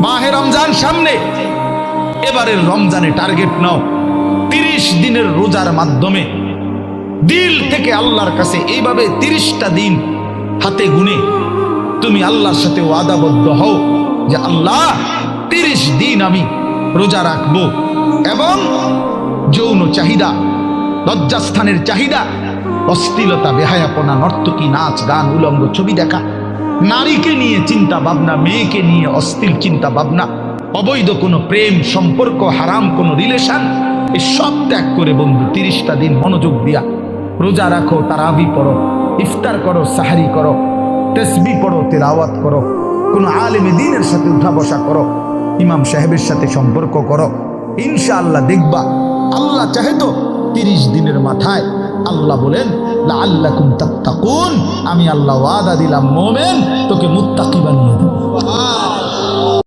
মাহে রমজান সামনে, এবারের রমজানে টার্গেট নাও 30 দিনের রোজার মাধ্যমে দিল থেকে আল্লাহর কাছে এইভাবে 30টা দিন হাতে গুনে তুমি আল্লাহর সাথে ওয়াদাবদ্ধ হও যে আল্লাহ 30 দিন আমি রোজা রাখবো, এবং যৌন চাহিদা, লজ্জাস্থানের চাহিদা, অশ্লীলতা, বেহায়াপনা, নর্তকী, নাচ গান, উলঙ্গ ছবি দেখা, নারীকে নিয়ে চিন্তা ভাবনা, মেয়েকে নিয়ে অশ্লীল চিন্তা ভাবনা, অবৈধ কোনো প্রেম সম্পর্ক, হারাম কোনো রিলেশন, এই সব ত্যাগ করে বন্ধু 30টা দিন মনোযোগ দিয়া রোজা রাখো, তারাবি পড়ো, ইফতার করো, সাহারি করো, তাসবিহ পড়ো, তেলাওয়াত করো, কোনো আলেমে দ্বীনের সাথে উঠা বসা করো, ইমাম সাহেবের সাথে সম্পর্ক করো। ইনশাআল্লাহ দেখবা আল্লাহ চাহে তো 30 দিনের মাথায় আল্লাহ বলেন লাআল্লাকুম তাত্তাকুন, আমি আল্লাহ ওয়াদা দিলাম মোমেন তোকে মুত্তাকি বানিয়ে দেব।